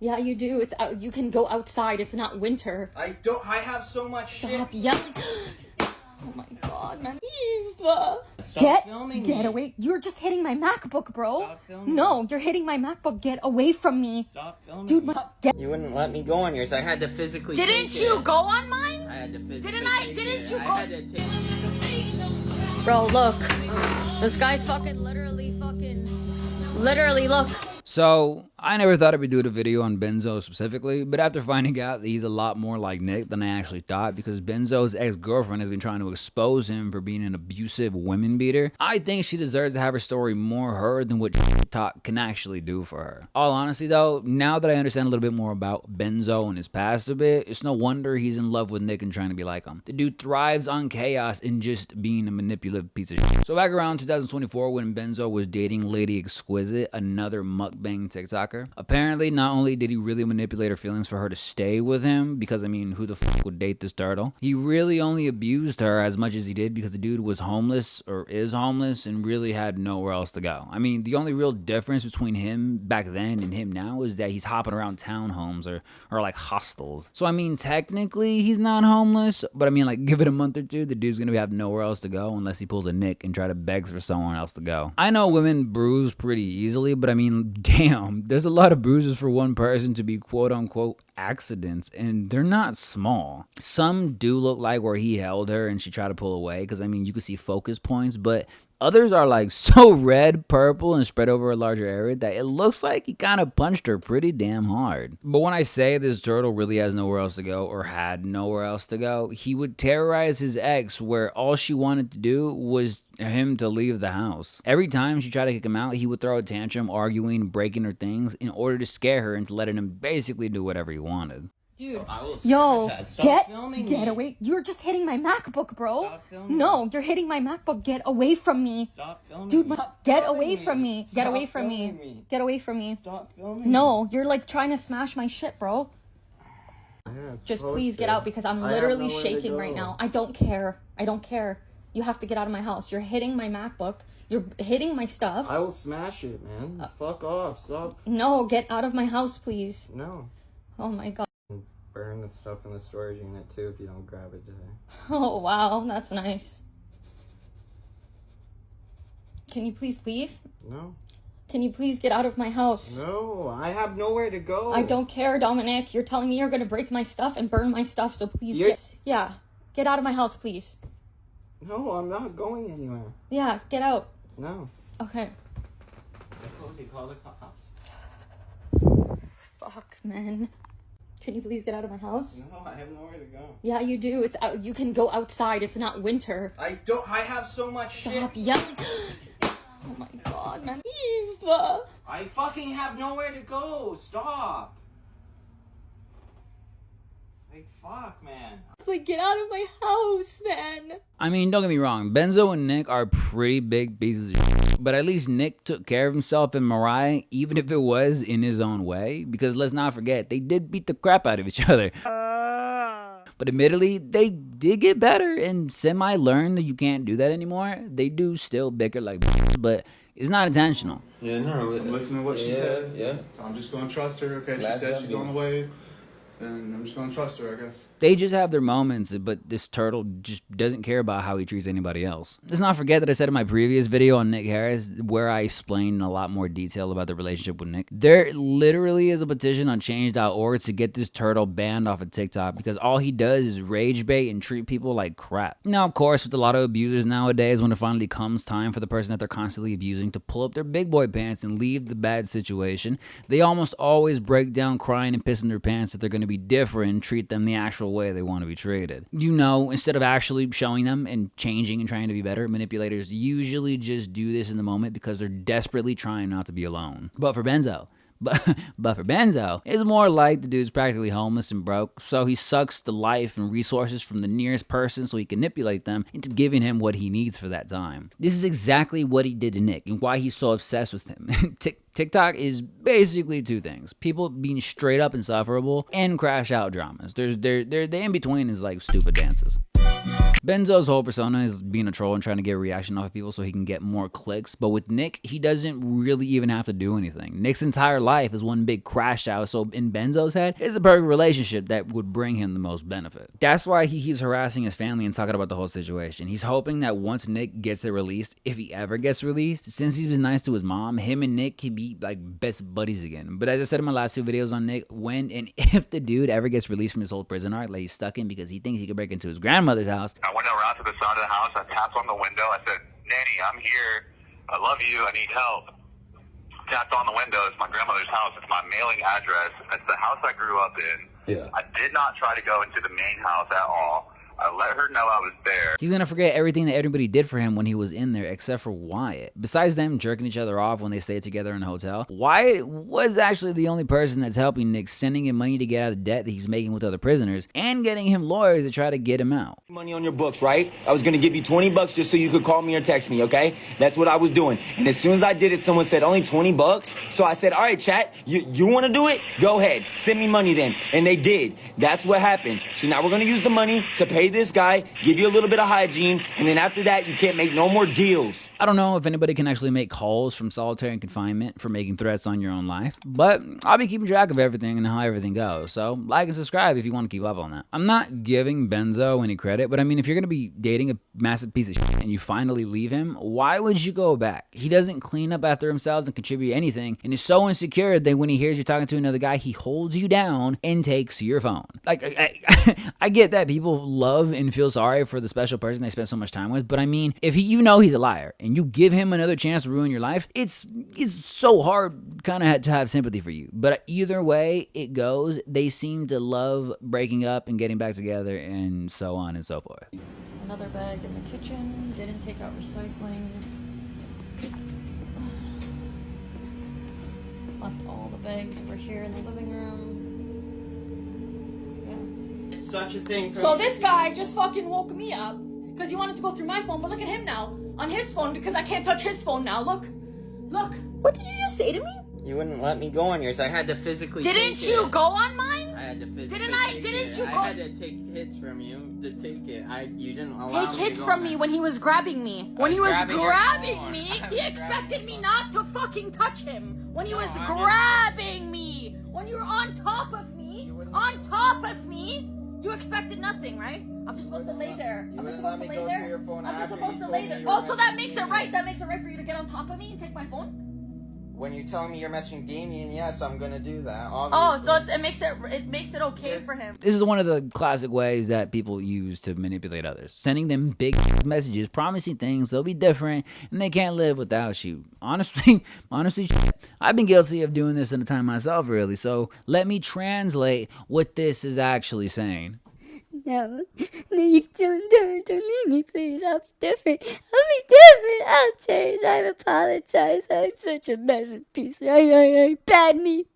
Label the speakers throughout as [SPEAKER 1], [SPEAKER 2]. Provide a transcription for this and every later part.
[SPEAKER 1] Yeah, you do. It's out. You can go outside. It's not winter.
[SPEAKER 2] I don't. I have so much shit.
[SPEAKER 1] Stop yelling. Oh my god, man.
[SPEAKER 2] Stop filming me.
[SPEAKER 1] Get away. You're just hitting my MacBook, bro.
[SPEAKER 2] Stop filming
[SPEAKER 1] No,
[SPEAKER 2] me.
[SPEAKER 1] you're hitting my MacBook. Get away from me.
[SPEAKER 2] Stop filming
[SPEAKER 1] Dude,
[SPEAKER 2] me. You wouldn't let me go on yours. I had to physically
[SPEAKER 1] Didn't
[SPEAKER 2] take
[SPEAKER 1] you
[SPEAKER 2] it.
[SPEAKER 1] go on mine?
[SPEAKER 2] I had to physically
[SPEAKER 1] Didn't I?
[SPEAKER 2] take
[SPEAKER 1] Didn't
[SPEAKER 2] it.
[SPEAKER 1] you
[SPEAKER 2] I
[SPEAKER 1] go?
[SPEAKER 2] had to take it.
[SPEAKER 1] Bro, look. This guy's literally, look.
[SPEAKER 3] So, I never thought I'd be doing a video on Benzo specifically, but after finding out that he's a lot more like Nick than I actually thought, because Benzo's ex-girlfriend has been trying to expose him for being an abusive women beater, I think she deserves to have her story more heard than what TikTok can actually do for her. All honesty though, now that I understand a little bit more about Benzo and his past a bit, it's no wonder he's in love with Nick and trying to be like him. The dude thrives on chaos and just being a manipulative piece of shit. So back around 2024 when Benzo was dating Lady Exquisite, another mukbang TikToker, apparently not only did he really manipulate her feelings for her to stay with him, because I mean, who the fuck would date this turtle? He really only abused her as much as he did because the dude was homeless, or is homeless, and really had nowhere else to go. I mean, the only real difference between him back then and him now is that he's hopping around townhomes or like hostels. So I mean, technically he's not homeless, but I mean, like, give it a month or two, the dude's gonna have nowhere else to go unless he pulls a Nick and try to beg for someone else to go. I know women bruise pretty easily, but I mean, damn, there's a lot of bruises for one person to be quote unquote accidents, and they're not small. Some do look like where he held her and she tried to pull away, because I mean, you can see focus points, but others are like so red, purple, and spread over a larger area that it looks like he kind of punched her pretty damn hard. But when I say this turtle really has nowhere else to go, or had nowhere else to go, he would terrorize his ex where all she wanted to do was him to leave the house. Every time she tried to kick him out, he would throw a tantrum, arguing, breaking her things in order to scare her into letting him basically do whatever he wanted.
[SPEAKER 1] Dude,
[SPEAKER 2] I will
[SPEAKER 1] yo,
[SPEAKER 2] Stop filming
[SPEAKER 1] get
[SPEAKER 2] me.
[SPEAKER 1] away. You're just hitting my MacBook, bro.
[SPEAKER 2] Stop filming
[SPEAKER 1] No,
[SPEAKER 2] me.
[SPEAKER 1] you're hitting my MacBook. Get away from me.
[SPEAKER 2] Stop filming
[SPEAKER 1] Dude,
[SPEAKER 2] me.
[SPEAKER 1] get away from me. Get
[SPEAKER 2] Stop
[SPEAKER 1] away from
[SPEAKER 2] filming
[SPEAKER 1] me. Get away from me.
[SPEAKER 2] Stop filming
[SPEAKER 1] No, you're like trying to smash my shit, bro.
[SPEAKER 2] Yeah, it's
[SPEAKER 1] Just
[SPEAKER 2] supposed
[SPEAKER 1] please
[SPEAKER 2] to.
[SPEAKER 1] get out because I'm
[SPEAKER 2] I have
[SPEAKER 1] literally
[SPEAKER 2] nowhere to
[SPEAKER 1] shaking right
[SPEAKER 2] go.
[SPEAKER 1] now. I don't care. I don't care. You have to get out of my house. You're hitting my MacBook. You're hitting my stuff.
[SPEAKER 2] I will smash it, man. Fuck off. Stop.
[SPEAKER 1] No, get out of my house, please.
[SPEAKER 2] No.
[SPEAKER 1] Oh my god.
[SPEAKER 2] Burn the stuff in the storage unit too if you don't grab it today.
[SPEAKER 1] Oh wow, that's nice. Can you please leave?
[SPEAKER 2] No.
[SPEAKER 1] Can you please get out of my house?
[SPEAKER 2] No, I have nowhere to go.
[SPEAKER 1] I don't care, Dominic. You're telling me you're gonna break my stuff and burn my stuff, so please
[SPEAKER 2] You're-
[SPEAKER 1] get out of my house, please.
[SPEAKER 2] No, I'm not going anywhere.
[SPEAKER 1] Yeah, get out.
[SPEAKER 2] No.
[SPEAKER 1] Okay.
[SPEAKER 2] I told you, call the cops.
[SPEAKER 1] Fuck, man. Can you please get out of my house?
[SPEAKER 2] No, I have nowhere to go.
[SPEAKER 1] Yeah, you do. It's out. You can go outside. It's not winter.
[SPEAKER 2] I don't. I have so much
[SPEAKER 1] Stop
[SPEAKER 2] shit.
[SPEAKER 1] yelling. Oh my god, man. Eve.
[SPEAKER 2] I fucking have nowhere to go. Stop. Like, fuck, man.
[SPEAKER 1] It's like, get out of my house, man.
[SPEAKER 3] I mean, don't get me wrong, Benzo and Nick are pretty big pieces of shit, but at least Nick took care of himself and Mariah, even if it was in his own way, because let's not forget, they did beat the crap out of each other. But admittedly, they did get better and semi-learn that you can't do that anymore. They do still bicker like but it's not intentional.
[SPEAKER 4] Yeah, no.
[SPEAKER 5] Listen to what she said.
[SPEAKER 4] Yeah.
[SPEAKER 5] I'm just gonna trust her. Okay,
[SPEAKER 4] Last
[SPEAKER 5] she said
[SPEAKER 4] time
[SPEAKER 5] she's
[SPEAKER 4] we-
[SPEAKER 5] on the way, and I'm just gonna trust her, I guess.
[SPEAKER 3] They just have their moments, but this turtle just doesn't care about how he treats anybody else. Let's not forget that I said in my previous video on Nick Harris, where I explained in a lot more detail about the relationship with Nick, there literally is a petition on change.org to get this turtle banned off of TikTok because all he does is rage bait and treat people like crap. Now, of course, with a lot of abusers nowadays, when it finally comes time for the person that they're constantly abusing to pull up their big boy pants and leave the bad situation, they almost always break down crying and pissing their pants that they're going to be different and treat them the actual way they want to be treated. You know, instead of actually showing them and changing and trying to be better, manipulators usually just do this in the moment because they're desperately trying not to be alone. But for Benzo, it's more like the dude's practically homeless and broke, so he sucks the life and resources from the nearest person so he can manipulate them into giving him what he needs for that time. This is exactly what he did to Nick and why he's so obsessed with him. TikTok is basically two things: people being straight up insufferable and crash out dramas. The in-between is like stupid dances. Benzo's whole persona is being a troll and trying to get a reaction off of people so he can get more clicks. But with Nick, he doesn't really even have to do anything. Nick's entire life is one big crash out, so in Benzo's head, it's a perfect relationship that would bring him the most benefit. That's why he keeps harassing his family and talking about the whole situation. He's hoping that once Nick gets it released, if he ever gets released, since he's been nice to his mom, him and Nick can be like best buddies again. But as I said in my last 2 videos on Nick, when and if the dude ever gets released from his whole prison arc that he's stuck in because he thinks he can break into his grandmother's house,
[SPEAKER 4] I went around to the side of the house. I tapped on the window. I said, Nanny, I'm here. I love you. I need help. Tapped on the window. It's my grandmother's house. It's my mailing address. It's the house I grew up in.
[SPEAKER 2] Yeah.
[SPEAKER 4] I did not try to go into the main house at all. I let her know I was there.
[SPEAKER 3] he's gonna forget everything that everybody did for him when he was in there, except for Wyatt. Besides them jerking each other off when they stayed together in the hotel, Wyatt was actually the only person that's helping Nick, sending him money to get out of debt that he's making with other prisoners, and getting him lawyers to try to get him out.
[SPEAKER 6] Money on your books, right? I was gonna give you $20 just so you could call me or text me, okay? That's what I was doing. And as soon as I did it, someone said, only $20? So I said, all right, chat, you wanna do it? Go ahead, send me money then. And they did. That's what happened. So now we're gonna use the money to pay this guy, give you a little bit of hygiene, and then after that, you can't make no more deals.
[SPEAKER 3] I don't know if anybody can actually make calls from solitary confinement for making threats on your own life, but I'll be keeping track of everything and how everything goes, so like and subscribe if you want to keep up on that. I'm not giving Benzo any credit, but I mean, if you're going to be dating a massive piece of shit and you finally leave him, why would you go back? He doesn't clean up after himself and contribute anything, and is so insecure that when he hears you talking to another guy, he holds you down and takes your phone. Like, I get that people love and feel sorry for the special person they spend so much time with, but I mean, if you know he's a liar and you give him another chance to ruin your life, it's so hard kind of to have sympathy for you. But either way it goes, they seem to love breaking up and getting back together and so on and so forth.
[SPEAKER 1] Another bag in the kitchen. Didn't take out recycling. Left all the bags over here in the living room.
[SPEAKER 2] It's such a thing.
[SPEAKER 1] So this guy just fucking woke me up because he wanted to go through my phone, but look at him now on his phone because I can't touch his phone now. Look. What did you just say to me?
[SPEAKER 2] You wouldn't let me go on yours. I had to physically.
[SPEAKER 1] Didn't you go on mine?
[SPEAKER 2] I had to physically.
[SPEAKER 1] Didn't you go?
[SPEAKER 2] I had to take hits from you to take it. You didn't allow
[SPEAKER 1] Take
[SPEAKER 2] me
[SPEAKER 1] hits
[SPEAKER 2] to go
[SPEAKER 1] from
[SPEAKER 2] on
[SPEAKER 1] me
[SPEAKER 2] there.
[SPEAKER 1] when he was grabbing me. When he was
[SPEAKER 2] grabbing your
[SPEAKER 1] grabbing
[SPEAKER 2] phone.
[SPEAKER 1] me,
[SPEAKER 2] I
[SPEAKER 1] he
[SPEAKER 2] was
[SPEAKER 1] expected
[SPEAKER 2] grabbing
[SPEAKER 1] me
[SPEAKER 2] your
[SPEAKER 1] not to fucking touch him. When he was
[SPEAKER 2] I
[SPEAKER 1] grabbing me, when you were on top of me, you expected nothing, right? I'm just supposed to lay there.
[SPEAKER 2] You
[SPEAKER 1] I'm just
[SPEAKER 2] wouldn't let
[SPEAKER 1] supposed
[SPEAKER 2] me
[SPEAKER 1] to
[SPEAKER 2] go
[SPEAKER 1] lay
[SPEAKER 2] through
[SPEAKER 1] there.
[SPEAKER 2] your phone
[SPEAKER 1] I'm just
[SPEAKER 2] after
[SPEAKER 1] supposed
[SPEAKER 2] you
[SPEAKER 1] to
[SPEAKER 2] told
[SPEAKER 1] lay
[SPEAKER 2] me
[SPEAKER 1] there.
[SPEAKER 2] you were
[SPEAKER 1] Oh, so that
[SPEAKER 2] messaging
[SPEAKER 1] makes it
[SPEAKER 2] Damien.
[SPEAKER 1] right. That makes it right for you to get on top of me and take my phone.
[SPEAKER 2] When you're telling me you're messaging Damien, yes, I'm gonna do that.
[SPEAKER 1] Oh,
[SPEAKER 2] Obviously.
[SPEAKER 1] so it makes it okay for him.
[SPEAKER 3] This is one of the classic ways that people use to manipulate others, sending them big messages, promising things they'll be different and they can't live without you. Honestly, I've been guilty of doing this in a time myself, really. So let me translate what this is actually saying.
[SPEAKER 7] No, you don't leave me, please. I'll be different. I'll change. I apologize. I'm such a masterpiece. Bad me.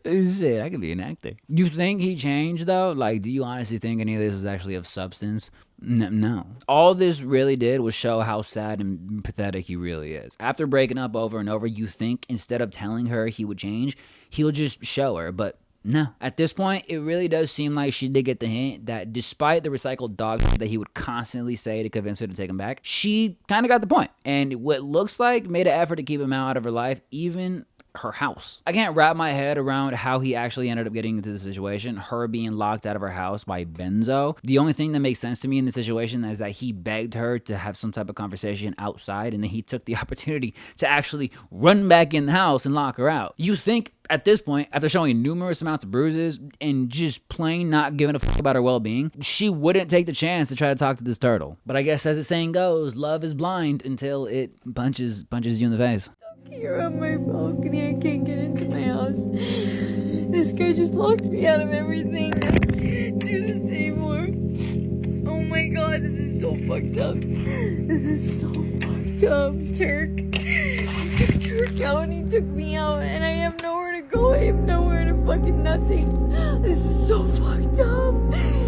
[SPEAKER 3] Shit, I could be an actor. You think he changed though? Like, do you honestly think any of this was actually of substance? No. All this really did was show how sad and pathetic he really is. After breaking up over and over, you think instead of telling her he would change, he'll just show her, but no. At this point, it really does seem like she did get the hint that despite the recycled dog that he would constantly say to convince her to take him back, she kind of got the point. And what looks like made an effort to keep him out of her life, even her house. I can't wrap my head around how he actually ended up getting into the situation, her being locked out of her house by Benzo. The only thing that makes sense to me in the situation is that he begged her to have some type of conversation outside, and then he took the opportunity to actually run back in the house and lock her out. You think at this point, after showing numerous amounts of bruises and just plain not giving a fuck about her well-being, she wouldn't take the chance to try to talk to this turtle. But I guess as the saying goes, love is blind until it punches you in the face.
[SPEAKER 7] Here on my balcony, I can't get into my house. This guy just locked me out of everything. I can't do this anymore. Oh my god, this is so fucked up. This is so fucked up, Turk. He took Turk out and he took me out, and I have nowhere to go. I have nowhere to fucking nothing. This is so fucked up.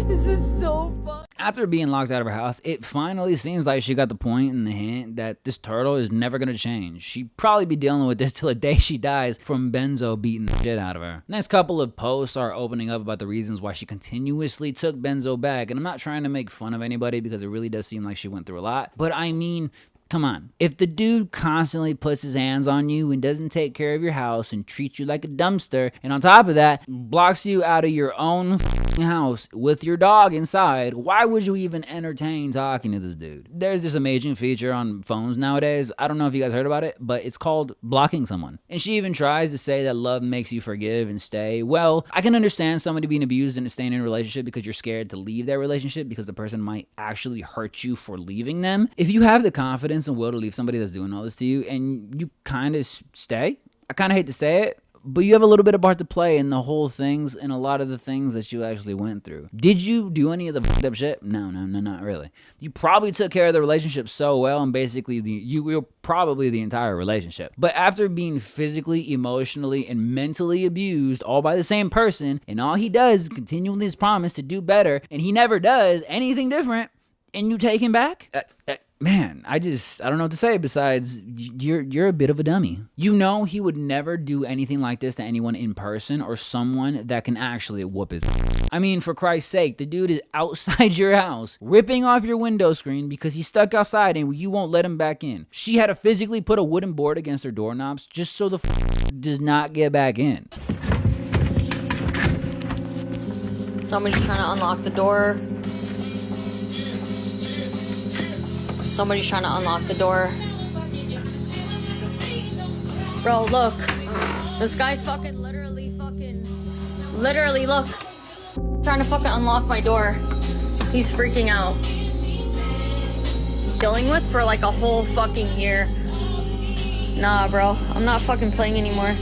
[SPEAKER 7] This is so fucked.
[SPEAKER 3] After being locked out of her house, it finally seems like she got the point and the hint that this turtle is never gonna change. She'd probably be dealing with this till the day she dies from Benzo beating the shit out of her. Next couple of posts are opening up about the reasons why she continuously took Benzo back, and I'm not trying to make fun of anybody because it really does seem like she went through a lot, but I mean, come on. If the dude constantly puts his hands on you and doesn't take care of your house and treats you like a dumpster, and on top of that, blocks you out of your own house with your dog inside, why would you even entertain talking to this dude? There's this amazing feature on phones nowadays. I don't know if you guys heard about it, but it's called blocking someone. And she even tries to say that love makes you forgive and stay. Well, I can understand somebody being abused and staying in a relationship because you're scared to leave that relationship because the person might actually hurt you for leaving them. If you have the confidence and will to leave somebody that's doing all this to you and you kind of stay, I kind of hate to say it, but you have a little bit of part to play in the whole things and a lot of the things that you actually went through. Did you do any of the fucked up shit? No, not really. You probably took care of the relationship so well, and basically you were probably the entire relationship. But after being physically, emotionally, and mentally abused all by the same person, and all he does is continually is promise to do better, and he never does anything different, and you take him back? Man, I don't know what to say besides you're a bit of a dummy. You know he would never do anything like this to anyone in person or someone that can actually whoop his. I mean, for Christ's sake, the dude is outside your house, ripping off your window screen because he's stuck outside and you won't let him back in. She had to physically put a wooden board against her doorknobs just so the does not get back in.
[SPEAKER 7] Somebody's trying to unlock the door. Somebody's trying to unlock the door. Bro, look. This guy's literally, look. Trying to fucking unlock my door. He's freaking out. Dealing with for like a whole fucking year. Nah, bro. I'm not fucking playing anymore.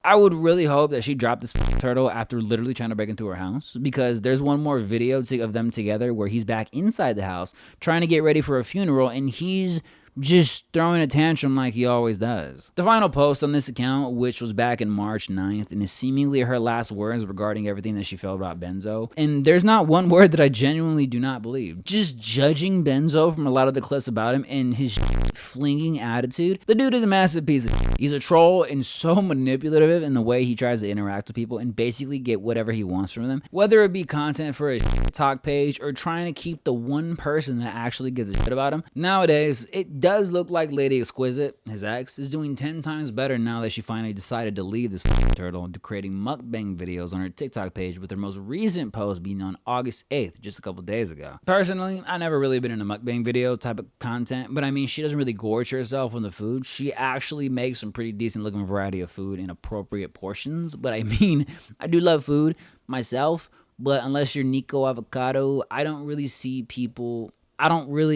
[SPEAKER 3] I would really hope that she dropped this turtle after literally trying to break into her house, because there's one more video of them together where he's back inside the house trying to get ready for a funeral and he's just throwing a tantrum like he always does. The final post on this account, which was back in March 9th, and is seemingly her last words regarding everything that she felt about Benzo. And there's not one word that I genuinely do not believe. Just judging Benzo from a lot of the clips about him and his flinging attitude. The dude is a massive piece of shit. He's a troll and so manipulative in the way he tries to interact with people and basically get whatever he wants from them. Whether it be content for his TikTok page or trying to keep the one person that actually gives a shit about him. Nowadays, it does look like Lady Exquisite, his ex, is doing 10 times better now that she finally decided to leave this turtle into creating mukbang videos on her TikTok page, with her most recent post being on August 8th, just a couple days ago. Personally, I never really been in a mukbang video type of content, but I mean, she doesn't really gorge herself on the food. She actually makes some pretty decent looking variety of food in appropriate portions, but I mean, I do love food myself, but unless you're Nico Avocado, I don't really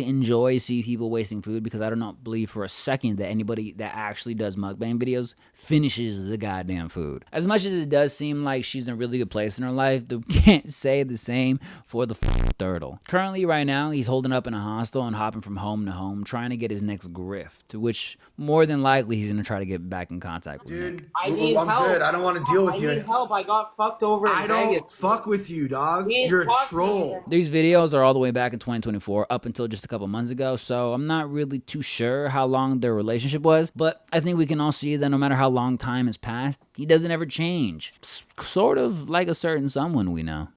[SPEAKER 3] enjoy see people wasting food, because I do not believe for a second that anybody that actually does mukbang videos finishes the goddamn food. As much as it does seem like she's in a really good place in her life, you can't say the same for the turtle. Currently, right now, he's holding up in a hostel and hopping from home to home, trying to get his next grift, which more than likely he's gonna try to get back in contact with Nick.
[SPEAKER 8] I'm good. I don't want to deal with you. I need help. I got fucked over in Vegas. I don't fuck with you, dog. You're a troll.
[SPEAKER 3] These videos are all the way back in 2024, up until just a couple months ago, so I'm not really too sure how long their relationship was, but I think we can all see that no matter how long time has passed, he doesn't ever change. Sort of like a certain someone we know.